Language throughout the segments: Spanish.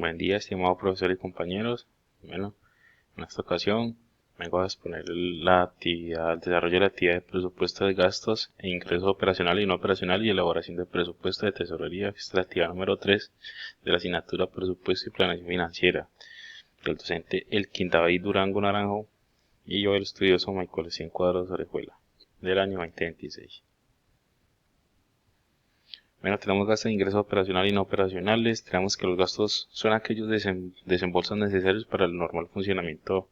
Buen día, estimado profesor y compañeros. Bueno, en esta ocasión vengo a exponer el desarrollo de la actividad de presupuesto de gastos e ingresos operacional y no operacional y elaboración de presupuesto de tesorería. Esta es la actividad número 3 de la asignatura Presupuesto y Planeación Financiera del docente Elkin David Durango Naranjo y yo, el estudioso Michael Cuadros Orejuela, del año 2026. Bueno, tenemos gastos de ingresos operacionales y no operacionales. Tenemos que los gastos son aquellos desembolsos necesarios para el normal funcionamiento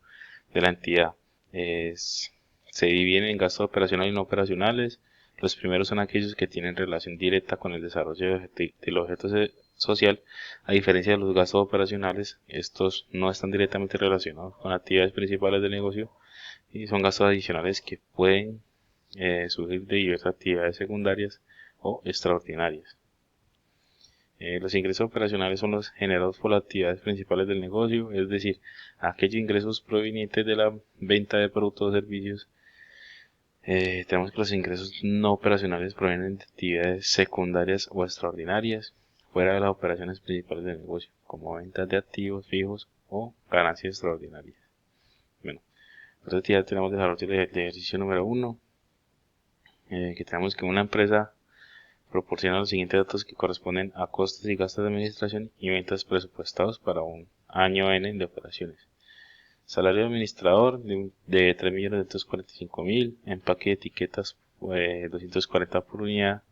de la entidad. Se dividen en gastos operacionales y no operacionales. Los primeros son aquellos que tienen relación directa con el desarrollo del objeto social. A diferencia de los gastos operacionales, estos no están directamente relacionados con actividades principales del negocio y son gastos adicionales que pueden surgir de diversas actividades secundarias o extraordinarias. Los ingresos operacionales son los generados por las actividades principales del negocio, es decir, aquellos ingresos provenientes de la venta de productos o servicios. Tenemos que los ingresos no operacionales provienen de actividades secundarias o extraordinarias, fuera de las operaciones principales del negocio, como ventas de activos fijos o ganancias extraordinarias. Bueno, entonces ya tenemos desarrollo del ejercicio número 1, que tenemos que una empresa proporciona los siguientes datos que corresponden a costos y gastos de administración y ventas presupuestados para un año N de operaciones. Salario de administrador de 3.245.000, empaque de etiquetas 240 por unidad.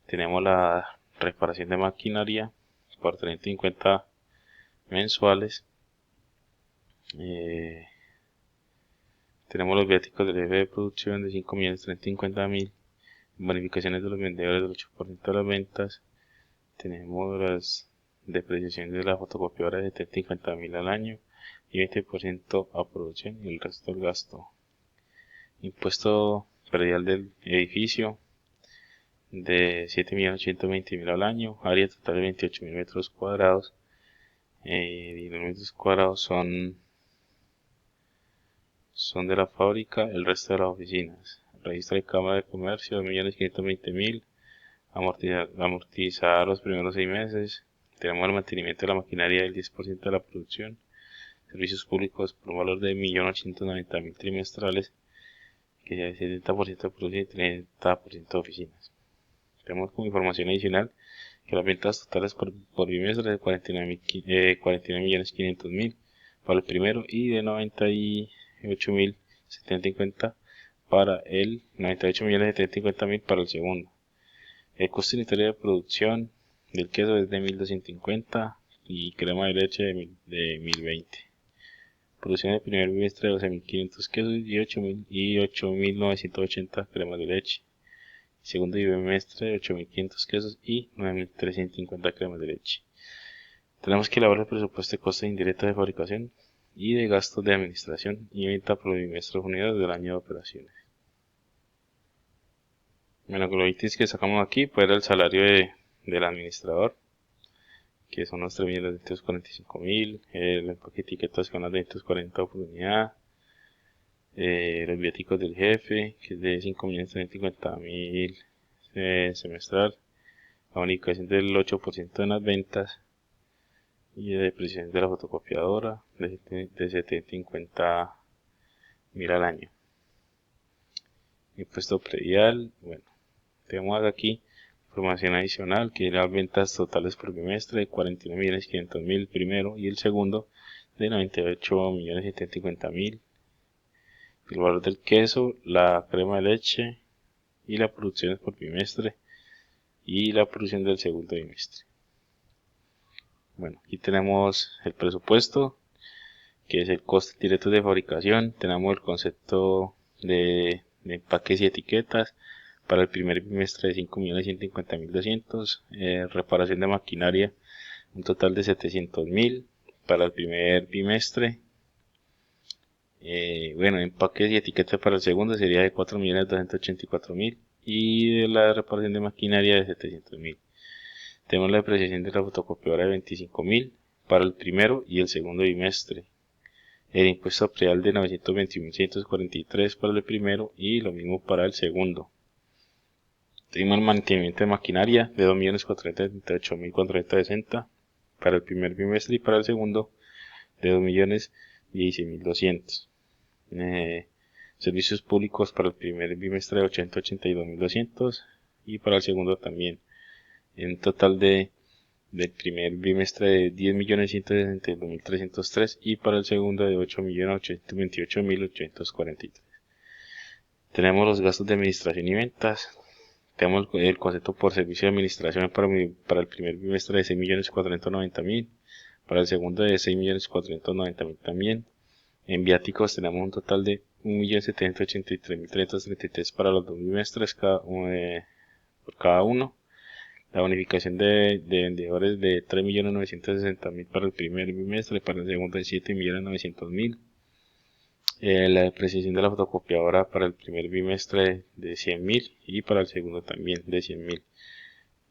Tenemos la reparación de maquinaria por 350 mensuales. Tenemos los viáticos del jefe de producción de 5.350.000. Bonificaciones de los vendedores del 8% de las ventas. Tenemos las depreciaciones de la fotocopiadora de 750.000 al año y 20% a producción y el resto del gasto. Impuesto predial del edificio de 7.820.000 al año, área total de 28.000 metros cuadrados. Y los metros cuadrados son de la fábrica, el resto de las oficinas. Registro de Cámara de Comercio 2.520.000. Amortizar los primeros 6 meses. Tenemos el mantenimiento de la maquinaria del 10% de la producción. Servicios públicos por un valor de 1.890.000 trimestrales, que ya es 70% de producción y 30% de oficinas. Tenemos como información adicional que las ventas totales por bimestre de 49.500.000 para el primero y de 98.750 para el 98.750.000 para el segundo. El costo unitario de producción del queso es de 1.250 y crema de leche de 1.020. Producción del primer bimestre de 12.500 quesos y 8.980 cremas de leche. Segundo bimestre de 8.500 quesos y 9.350 cremas de leche. Tenemos que elaborar el presupuesto de costos indirectos de fabricación y de gastos de administración y venta por bimestres unidos del año de operaciones. Bueno, con los ítems que sacamos aquí, pues era el salario del administrador, que son los 3.245.000, el empaque de etiquetas con las 240 por unidad, los viáticos del jefe, que es de 5.350.000 semestral, la bonificación del 8% en las ventas y de depreciación de la fotocopiadora de 750.000 al año. Impuesto predial, bueno, tenemos aquí información adicional que las ventas totales por bimestre de 49.500.000 primero y el segundo de 98.750.000. El valor del queso, la crema de leche y la producción por bimestre y la producción del segundo bimestre. Bueno, aquí tenemos el presupuesto, que es el coste directo de fabricación. Tenemos el concepto de empaques y etiquetas para el primer bimestre de 5.150.200. Reparación de maquinaria, un total de 700.000 para el primer bimestre. Bueno, empaques y etiquetas para el segundo sería de 4.284.000 y de la reparación de maquinaria de 700.000. Tenemos la depreciación de la fotocopiadora de 25.000 para el primero y el segundo bimestre. El impuesto predial de 921.643 para el primero y lo mismo para el segundo. Tenemos el mantenimiento de maquinaria de 2.438.460. para el primer bimestre y para el segundo de 2.016.200. Servicios públicos para el primer bimestre de 882.200 y para el segundo también. En total del primer bimestre de 10.162.303 y para el segundo de 8.828.843. Tenemos los gastos de administración y ventas. Tenemos el concepto por servicio de administración para el primer bimestre de 6.490.000, para el segundo de 6.490.000 también. En viáticos tenemos un total de 1.783.333 para los dos bimestres por cada uno. La bonificación de vendedores de 3.960.000 para el primer bimestre, para el segundo de 7.900.000. La depreciación de la fotocopiadora para el primer bimestre de 100.000 y para el segundo también de 100.000.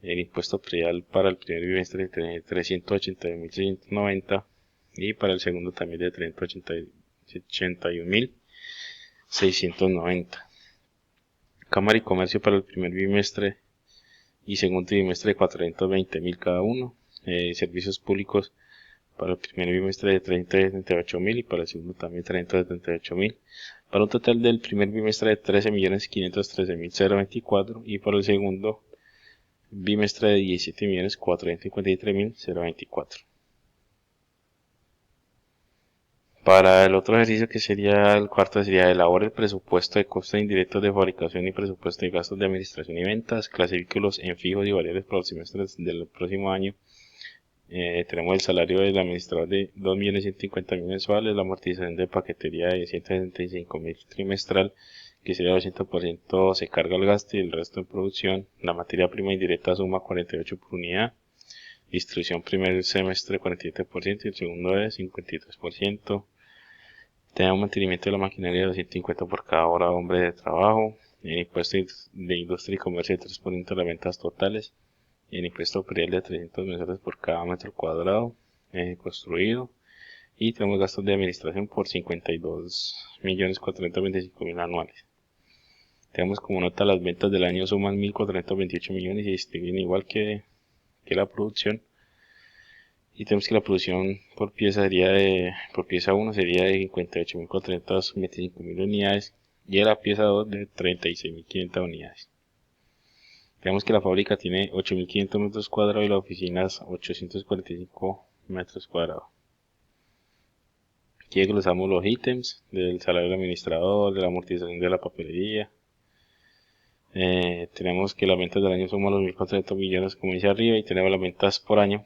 El impuesto predial para el primer bimestre de 381.690 y para el segundo también de 381.690. Cámara y comercio para el primer bimestre y segundo bimestre de 420.000 cada uno. Servicios públicos para el primer bimestre de 378.000 y para el segundo también 378.000, para un total del primer bimestre de 13.513.024 y para el segundo bimestre de 17.453.024. Para el otro ejercicio, que sería el cuarto, sería elabore el presupuesto de costos indirectos de fabricación y presupuesto de gastos de administración y ventas, clasifíquelos en fijos y variables para los semestres del próximo año. Tenemos el salario del administrador de 2.150.000 mensuales, la amortización de paquetería de 165.000 trimestral, que sería 200% se carga el gasto y el resto en producción. La materia prima indirecta suma 48 por unidad. Distribución primer semestre 47% y el segundo es 53%. Tenemos mantenimiento de la maquinaria de 250 por cada hora hombre de trabajo. El impuesto de industria y comercio de 3% de las ventas totales. El impuesto predial de 300 mensuales por cada metro cuadrado construido. Y tenemos gastos de administración por 52.425.000 anuales. Tenemos como nota las ventas del año suman 1.428 millones y distribuyen igual que la producción. Y tenemos que la producción por pieza 1 sería de 58.425.000 unidades y de la pieza 2 de 36.500 unidades. Tenemos que la fábrica tiene 8.500 metros cuadrados y las oficinas 845 metros cuadrados. Aquí desglosamos los ítems del salario del administrador, de la amortización de la papelería. Tenemos que las ventas del año suman los 1.400 millones como dice arriba y tenemos las ventas por año.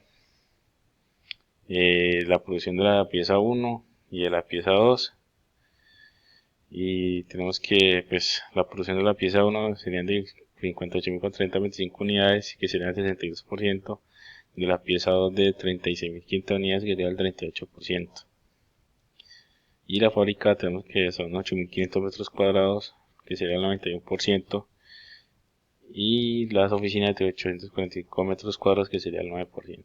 La producción de la pieza 1 y de la pieza 2. Y tenemos que la producción de la pieza 1 serían de 58.425 unidades, que serían el 62%, de la pieza 2 de 36.500 unidades, que sería el 38%. Y la fábrica tenemos que son 8.500 metros cuadrados, que sería el 91%, y las oficinas de 845 metros cuadrados, que sería el 9%.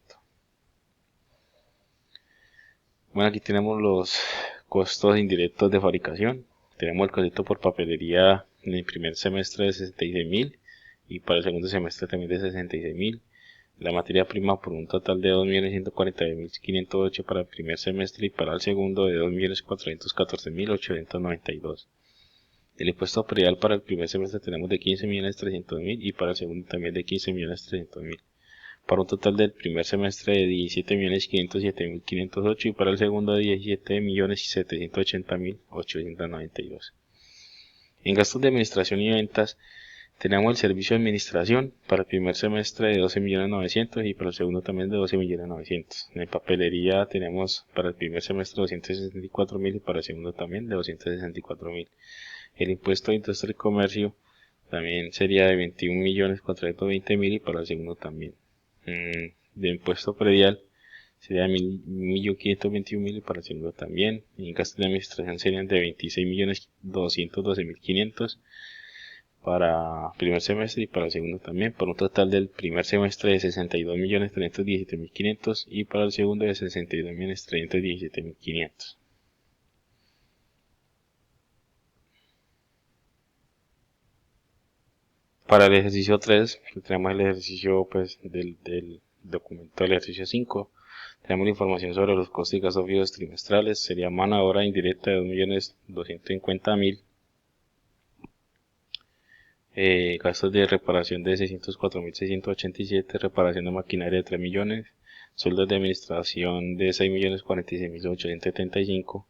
Bueno, aquí tenemos los costos indirectos de fabricación. Tenemos el concepto por papelería en el primer semestre de 66.000 y para el segundo semestre también de 66.000. La materia prima por un total de 2.142.508 para el primer semestre y para el segundo de 2.414.892. El impuesto predial para el primer semestre tenemos de 15.300.000 y para el segundo también de 15.300.000. Para un total del primer semestre de 17.507.508 y para el segundo de 17.780.892. En gastos de administración y ventas tenemos el servicio de administración para el primer semestre de 12.900.000 y para el segundo también de 12.900.000. En papelería tenemos para el primer semestre 264.000 y para el segundo también de 264.000. El impuesto de industria y comercio también sería de 21.420.000 y para el segundo también. De impuesto predial sería de 1.521.000 y para el segundo también. Y en gastos de administración serían de 26.212.500 para el primer semestre y para el segundo también, por un total del primer semestre de 62.317.500 y para el segundo de 62.317.500. Para el ejercicio 3, tenemos el ejercicio del documento del ejercicio 5, Tenemos la información sobre los costos y gastos fijos trimestrales. Sería mano de obra indirecta de 2.250.000. Gastos de reparación de 604.687. Reparación de maquinaria de 3 millones. Sueldos de administración de 6.046.875.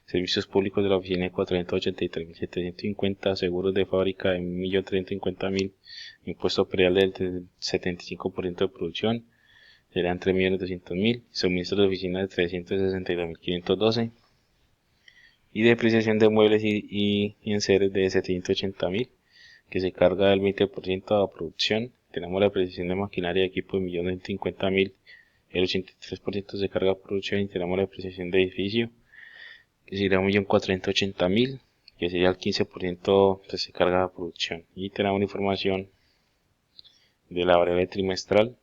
Servicios públicos de la oficina de 483.750. Seguros de fábrica de 1.350.000. Impuesto predial del 75% de producción. Serían 3.200.000. Suministro de oficina de 362.512. Y depreciación de muebles y enseres de 780.000, que se carga del 20% de la producción. Tenemos la depreciación de maquinaria de equipo de 1.050.000. El 83% se carga a producción. Y tenemos la depreciación de edificio, que sería 1.480.000, que sería el 15% que se carga a producción. Y tenemos la información de la variable trimestral,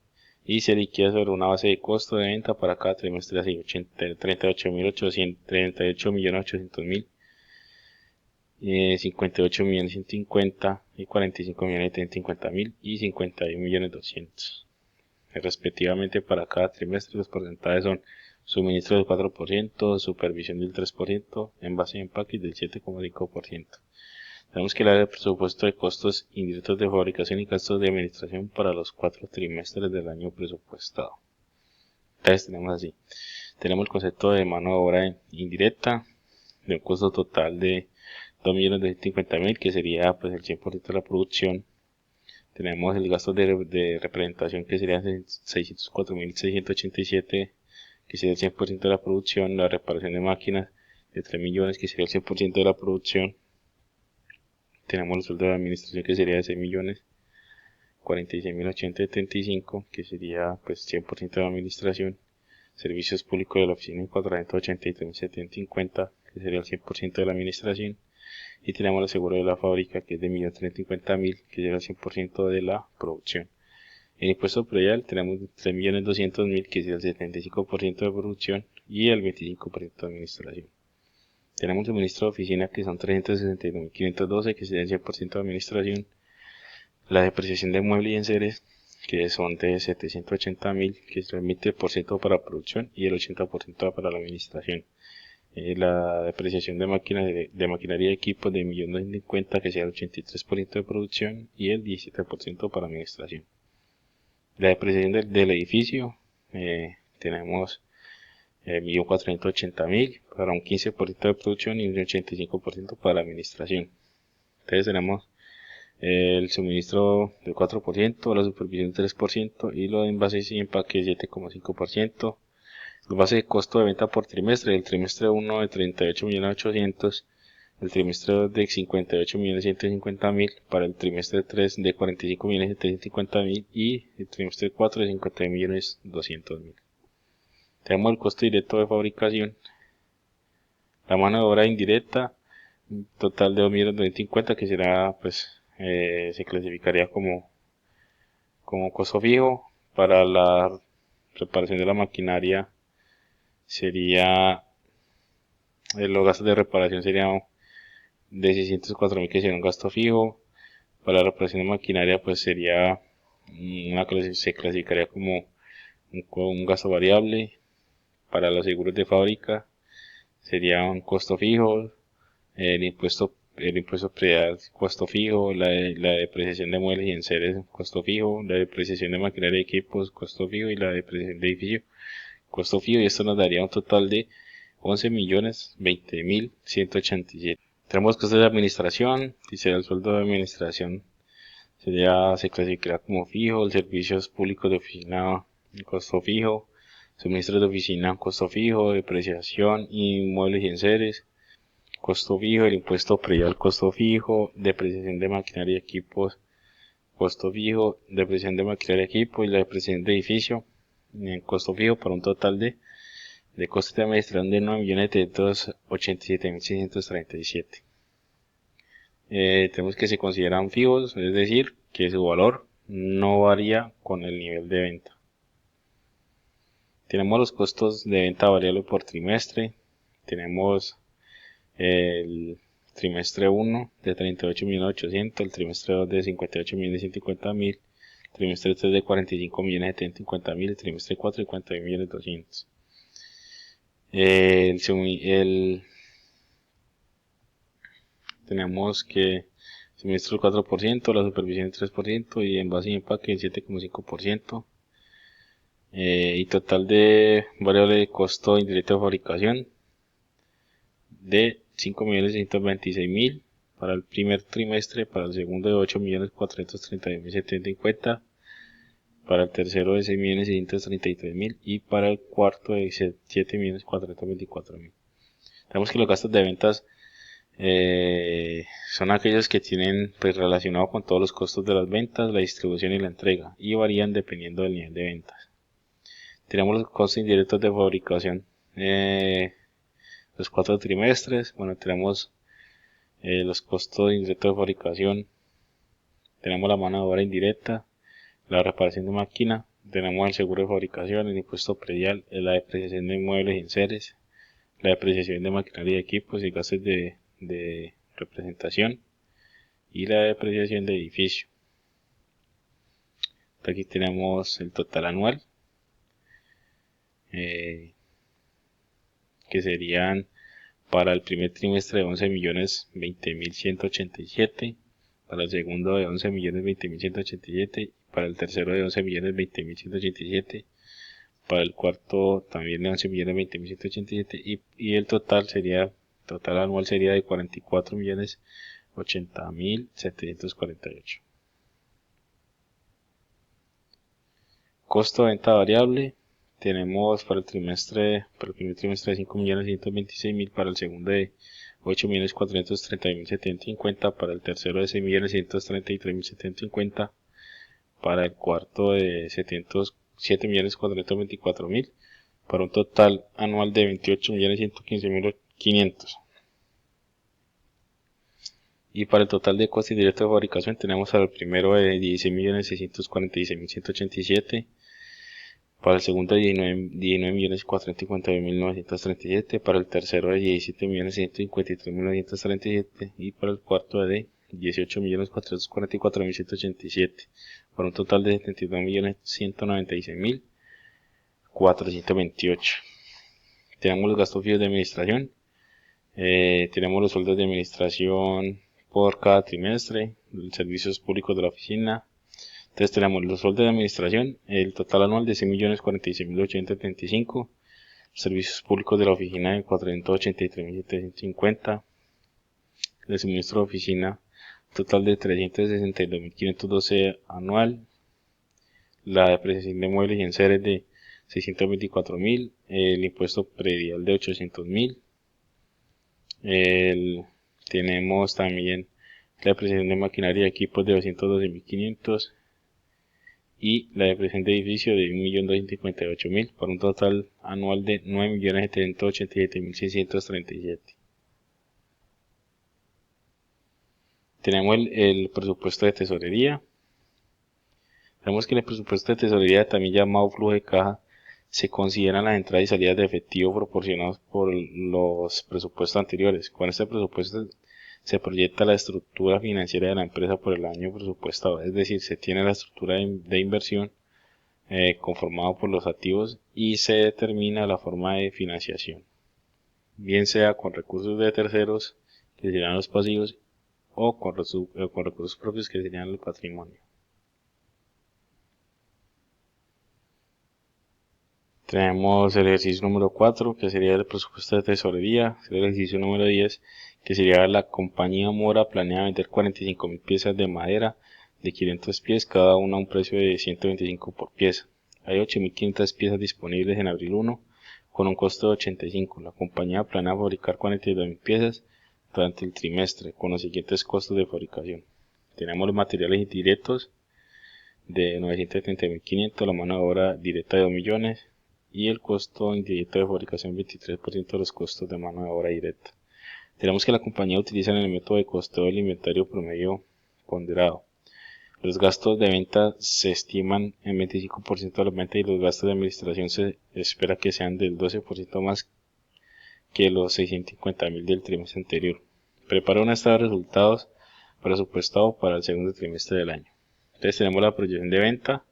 y se liquida sobre una base de costo de venta para cada trimestre así: 38.800.000, 58.150.000 y 45.150.000 y 51.200.000 respectivamente para cada trimestre. Los porcentajes son: suministro del 4%, supervisión del 3%, envase y empaque del 7,5%. Tenemos que el presupuesto de costos indirectos de fabricación y gastos de administración para los 4 trimestres del año presupuestado. Entonces tenemos el concepto de mano de obra indirecta, de un costo total de 2.250.000, que sería pues el 100% de la producción. Tenemos el gasto de representación, que sería 604.687, que sería el 100% de la producción. La reparación de máquinas de 3 millones, que sería el 100% de la producción. Tenemos el sueldo de administración, que sería de 6 millones, 46.875, que sería pues 100% de la administración. Servicios públicos de la oficina en 483.750, que sería el 100% de la administración. Y tenemos el seguro de la fábrica, que es de 1.050.000, que sería el 100% de la producción. El impuesto predial tenemos 3.200.000, que sería el 75% de producción y el 25% de administración. Tenemos el suministro de oficina, que son 361.512, que sería el 100% de administración. La depreciación de muebles y enseres, que son de 780.000, que es el 20% para producción y el 80% para la administración. La depreciación de maquinaria de equipos de 1.950.000, que sea el 83% de producción y el 17% para administración. La depreciación del edificio, tenemos 1.480.000 para un 15% de producción y un 85% para la administración. Entonces tenemos el suministro del 4%, la supervisión del 3% y lo de envases y empaque 7,5%. La base de costo de venta por trimestre: el trimestre 1 de 38.800.000, el trimestre 2 de 58.150.000, para el trimestre 3 de 45.750.000 y el trimestre 4 de 51.200.000. Tenemos el costo directo de fabricación. La mano de obra indirecta, un total de 2.250.000, que será se clasificaría como costo fijo. Para la reparación de la maquinaria sería, los gastos de reparación serían de 604.000, que sería un gasto fijo. Para la reparación de maquinaria pues sería se clasificaría como un gasto variable. Para los seguros de fábrica sería un costo fijo. El impuesto predial, costo fijo. La depreciación de muebles y enseres, costo fijo. La depreciación de maquinaria y equipos, costo fijo. Y la depreciación de edificio, costo fijo. Y esto nos daría un total de 11.020.187. Tenemos costos de administración. Dice el sueldo de administración se clasificará como fijo. El servicios públicos de oficina, costo fijo. Suministros de oficina, costo fijo. Depreciación y muebles y enseres, costo fijo. El impuesto predial, costo fijo. Depreciación de maquinaria y equipos, costo fijo. Depreciación de maquinaria y equipo y la depreciación de edificio, costo fijo, para un total de costos de administración de 9.387.637. Tenemos que se consideran fijos, es decir, que su valor no varía con el nivel de venta. Tenemos los costos de venta variable por trimestre. Tenemos el trimestre 1 de 38.800.000, el trimestre 2 de 58.150.000, el trimestre 3 de 45.750.000, el trimestre 4 de 41.200.000. Tenemos que suministro el 4%, la supervisión el 3% y envase y empaque el 7,5%. Y total de variable de costo indirecto de fabricación de 5.626.000 para el primer trimestre, para el segundo de 8.431.750, para el tercero de 6.633.000 y para el cuarto de 7.424.000. Tenemos que los gastos de ventas son aquellos que tienen pues relacionado con todos los costos de las ventas, la distribución y la entrega, y varían dependiendo del nivel de ventas. Tenemos los costos indirectos de fabricación, los 4 trimestres. Bueno, tenemos los costos indirectos de fabricación, tenemos la mano de obra indirecta, la reparación de máquina, tenemos el seguro de fabricación, el impuesto predial, la depreciación de inmuebles y enseres, la depreciación de maquinaria y equipos y gastos de representación y la depreciación de edificio. Aquí tenemos el total anual, que serían para el primer trimestre de 11.020.187, para el segundo de 11.020.187, para el tercero de 11.020.187, para el cuarto también de 11.020.187 y el total anual sería de 44.080.748. Costo de venta variable. Tenemos para el primer trimestre de 5.626.000, para el segundo de 8.431.750, para el tercero de 6.133.750, para el cuarto de 7.424.000, para un total anual de 28.115.500. Y para el total de costos indirectos de fabricación tenemos al primero de 16.646.187, para el segundo de 19.452.937, para el tercero de 17.153.937 y para el cuarto de 18.444.187, para un total de 72.196.428. Tenemos los gastos fijos de administración, tenemos los sueldos de administración por cada trimestre, los servicios públicos de la oficina. Entonces tenemos los sueldos de administración, el total anual de 6.046.835, servicios públicos de la oficina de 483.750, el suministro de oficina total de 362.512 anual, la depreciación de muebles y enseres de 624.000, el impuesto predial de 800.000, tenemos también la depreciación de maquinaria y equipos de 212.500 y la depreciación de edificio de 1.258.000, por un total anual de 9.787.637. Tenemos el presupuesto de tesorería. Sabemos que en el presupuesto de tesorería, también llamado flujo de caja, se consideran las entradas y salidas de efectivo proporcionados por los presupuestos anteriores. Con este presupuesto se proyecta la estructura financiera de la empresa por el año presupuestado, es decir, se tiene la estructura de inversión conformado por los activos y se determina la forma de financiación, bien sea con recursos de terceros, que serían los pasivos, o con recursos propios, que serían el patrimonio. Tenemos el ejercicio número 4, que sería el presupuesto de tesorería. El ejercicio número 10, que sería la compañía Mora planea vender 45.000 piezas de madera de 500 pies, cada una a un precio de 125 por pieza. Hay 8.500 piezas disponibles en abril 1, con un costo de 85. La compañía planea fabricar 42.000 piezas durante el trimestre, con los siguientes costos de fabricación. Tenemos los materiales indirectos de 930.500, la mano de obra directa de 2 millones, y el costo indirecto de fabricación 23% de los costos de mano de obra directa. Tenemos que la compañía utiliza el método de costeo del inventario promedio ponderado. Los gastos de venta se estiman en 25% de la venta y los gastos de administración se espera que sean del 12% más que los 650.000 del trimestre anterior. Prepara un estado de resultados presupuestado para el segundo trimestre del año. Entonces tenemos la proyección de venta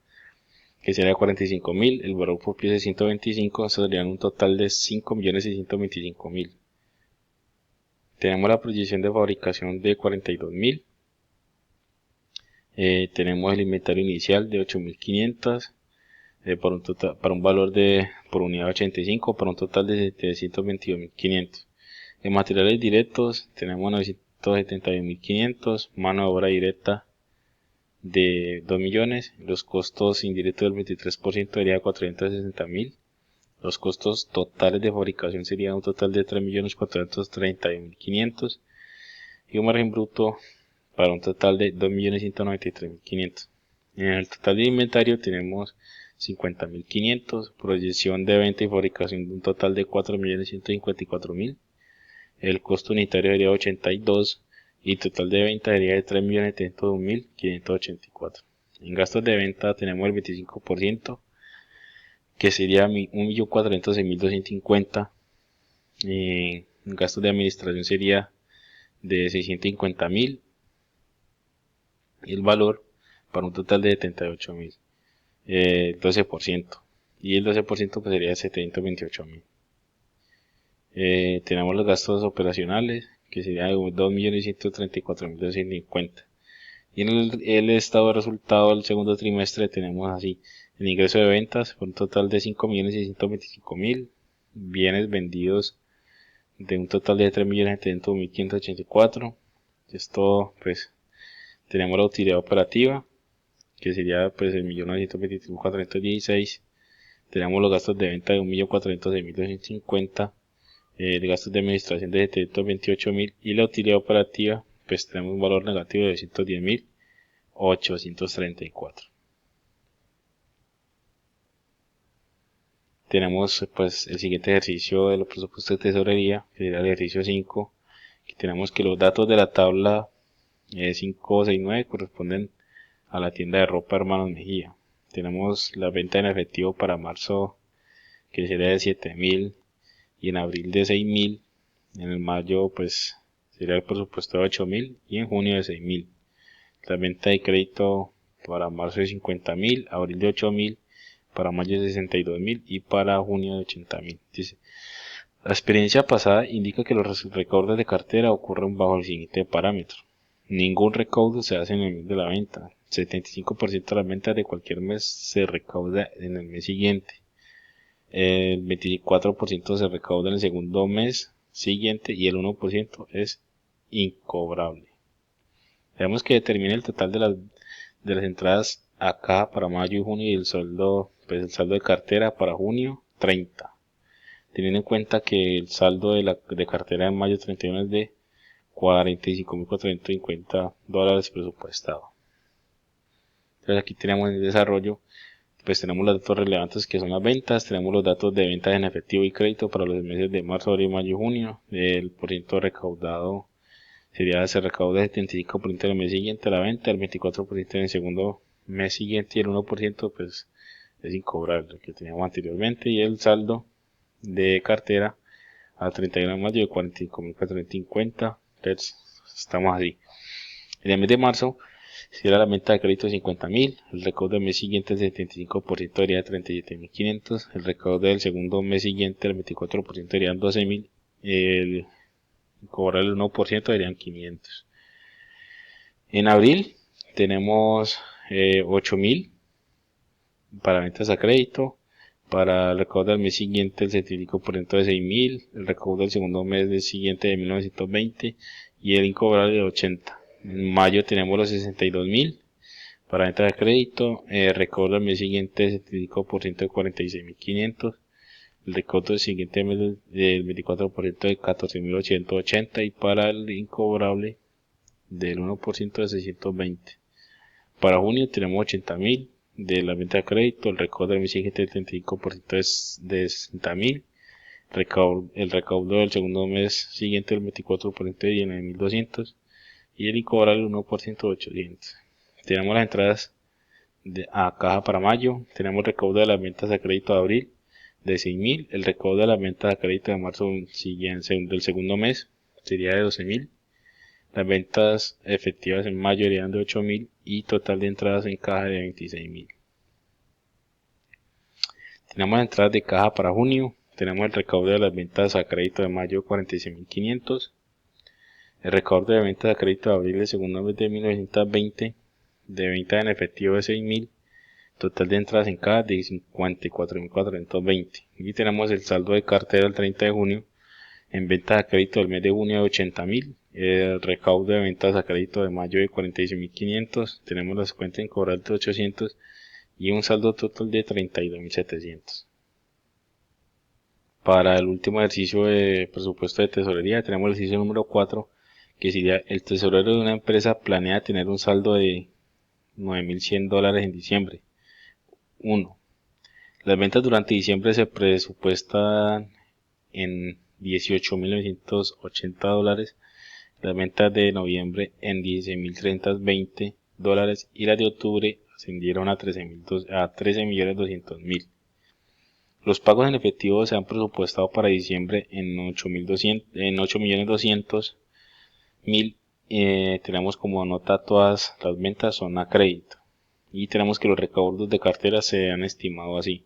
que sería 45.000, el valor por pieza es 125, eso sería un total de 5.625.000. Tenemos la proyección de fabricación de 42.000. Tenemos el inventario inicial de 8.500, para un valor por unidad 85, para un total de 722.500. En materiales directos tenemos 971.500, mano de obra directa de 2 millones, los costos indirectos del 23% sería 460.000, los costos totales de fabricación serían un total de 3.431.500 y un margen bruto para un total de 2.193.500. En el total de inventario tenemos 50.500, proyección de venta y fabricación de un total de 4.154.000, el costo unitario sería 82 y total de venta sería de 3.701.584. En gastos de venta tenemos el 25%, que sería 1.406.250. En gastos de administración sería de 650.000 y el valor para un total de 78.000, 12%, y el 12% pues sería 728.000. Tenemos los gastos operacionales, que sería de 2.134.250. Y en el estado de resultado del segundo trimestre tenemos así: el ingreso de ventas por un total de 5.625.000, bienes vendidos de un total de 3.701.584. Esto pues tenemos la utilidad operativa, que sería pues el 1.923.416. Tenemos los gastos de venta de 1.406.250, el gasto de administración de 728.000 y la utilidad operativa pues tenemos un valor negativo de 210.834. Tenemos pues el siguiente ejercicio de los presupuestos de tesorería, que sería el ejercicio 5, que tenemos que los datos de la tabla 569 corresponden a la tienda de ropa Hermanos Mejía. Tenemos la venta en efectivo para marzo, que sería de 7.000, y en abril de 6.000. En el mayo pues sería el presupuesto de 8.000 y en junio de 6.000. La venta de crédito para marzo de 50.000, abril de 8.000, para mayo de 62.000 y para junio de 80.000. Dice: la experiencia pasada indica que los recaudos de cartera ocurren bajo el siguiente parámetro: ningún recaudo se hace en el mes de la venta. 75% de las ventas de cualquier mes se recauda en el mes siguiente. El 24% se recauda en el segundo mes siguiente y el 1% es incobrable. Tenemos que determinar el total de las entradas a caja para mayo y junio y el saldo de cartera para junio 30. Teniendo en cuenta que el saldo de cartera en mayo 31 es de $45.450 presupuestado. Entonces aquí tenemos en el desarrollo, pues tenemos los datos relevantes, que son las ventas. Tenemos los datos de ventas en efectivo y crédito para los meses de marzo, abril, mayo y junio. El porcentaje recaudado se recauda el 75% en el mes siguiente a la venta, el 24% en el segundo mes siguiente y el 1% pues es incobrable, que teníamos anteriormente. Y el saldo de cartera a 31 de mayo de 45.450. Entonces estamos así. En el mes de marzo sería la venta de crédito de 50.000, el recaudo del mes siguiente el 75% sería 37.500, el recaudo del segundo mes siguiente el 24% serían 12.000, el cobrar el 1% serían 500. En abril tenemos 8.000 para ventas a crédito, para el recaudo del mes siguiente el 75% de 6.000, el recaudo del segundo mes del siguiente de 1.920 y el incobrable de 80. En mayo tenemos los 62.000 para venta de crédito, recaudo del mes siguiente el 75% de 46.500, el recaudo del siguiente mes del 24% de 14.880 y para el incobrable del 1% de 620. Para junio tenemos 80.000 de la venta de crédito, el recaudo del mes siguiente del 35% de 60.000, el recaudo del segundo mes siguiente del 24% de 19.200 y el incobrable del 1% de 800. Tenemos las entradas a caja para mayo. Tenemos el recaudo de las ventas a crédito de abril de 6.000, el recaudo de las ventas a crédito de marzo del segundo mes sería de 12.000, las ventas efectivas en mayo serían de 8.000 y total de entradas en caja de 26.000. Tenemos las entradas de caja para junio, tenemos el recaudo de las ventas a crédito de mayo 46.500, el recaudo de ventas a crédito de abril del segundo mes de 1920, de ventas en efectivo de 6.000, total de entradas en caja de 54.420. Y tenemos el saldo de cartera del 30 de junio en ventas a crédito del mes de junio de 80.000, el recaudo de ventas a crédito de mayo de 46.500, tenemos las cuentas en cobrar de 800 y un saldo total de 32.700. Para el último ejercicio de presupuesto de tesorería tenemos el ejercicio número 4, que sería: el tesorero de una empresa planea tener un saldo de $9.100 en diciembre. 1. Las ventas durante diciembre se presupuestan en $18.980, las ventas de noviembre en $16.320 y las de octubre ascendieron a $13.200.000. Los pagos en efectivo se han presupuestado para diciembre en $8.200.000. Tenemos como nota todas las ventas son a crédito y tenemos que los recaudos de cartera se han estimado así: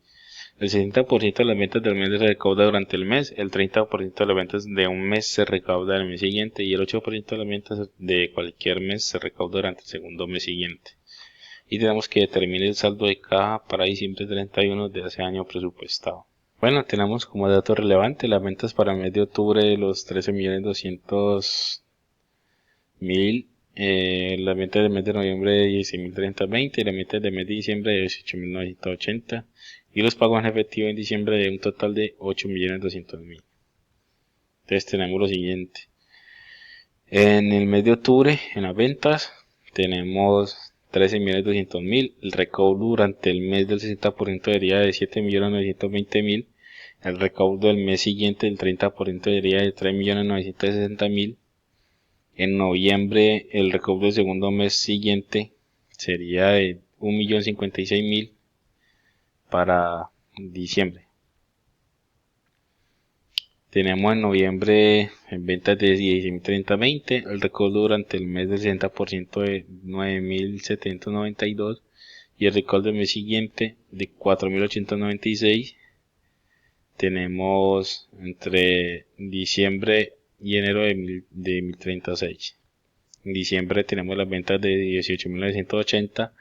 el 60% de las ventas del mes se recauda durante el mes, el 30% de las ventas de un mes se recauda el mes siguiente y el 8% de las ventas de cualquier mes se recauda durante el segundo mes siguiente. Y tenemos que determinar el saldo de caja para diciembre 31 de ese año presupuestado. Bueno, tenemos como dato relevante las ventas para el mes de octubre de los 13.200.000, las ventas del mes de noviembre de 16.320 y las ventas del mes de diciembre de 18.980 y los pagos en efectivo en diciembre de un total de 8.200.000. Entonces tenemos lo siguiente: en el mes de octubre en las ventas tenemos 13.200.000, el recaudo durante el mes del 60% sería de 7.920.000, el recaudo del mes siguiente del 30% sería de 3.960.000, en noviembre el recaudo del segundo mes siguiente sería de 1.056.000 para diciembre. Tenemos en noviembre en ventas de 16.320, el recaudo durante el mes del 60% de 9.792 y el recaudo del mes siguiente de 4.896. Tenemos entre diciembre y enero de 1.036. En diciembre tenemos las ventas de 18.980,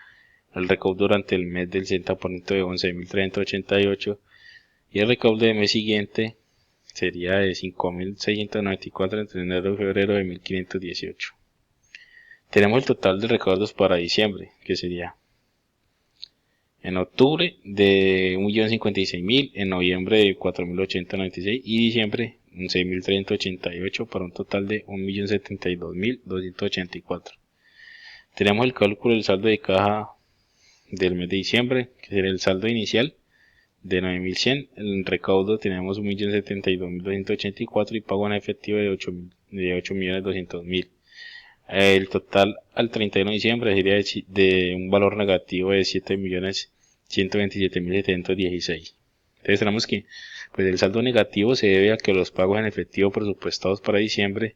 el recaudo durante el mes del 60% de 11.388 y el recaudo del mes siguiente sería de 5.694 entre enero y febrero de 1.518. Tenemos el total de recaudos para diciembre, que sería en octubre de 1.056.000, en noviembre de 4.896 y diciembre 6.388 para un total de 1.072.284. Tenemos el cálculo del saldo de caja del mes de diciembre, que sería el saldo inicial de 9.100, el recaudo tenemos 1.072.284 y pago en efectivo de 8.200.000. El total al 31 de diciembre sería de un valor negativo de 7.127.716. Entonces tenemos que pues el saldo negativo se debe a que los pagos en efectivo presupuestados para diciembre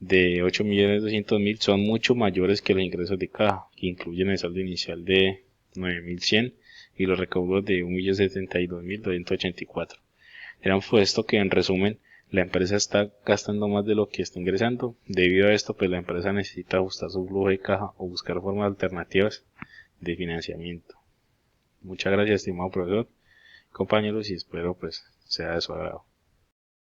de 8.200.000 son mucho mayores que los ingresos de caja, que incluyen el saldo inicial de 9.100 y los recaudos de 1.072.284. Tenemos puesto que en resumen la empresa está gastando más de lo que está ingresando. Debido a esto, pues la empresa necesita ajustar su flujo de caja o buscar formas alternativas de financiamiento. Muchas gracias, estimado profesor, compañeros, y espero pues sea de su agrado.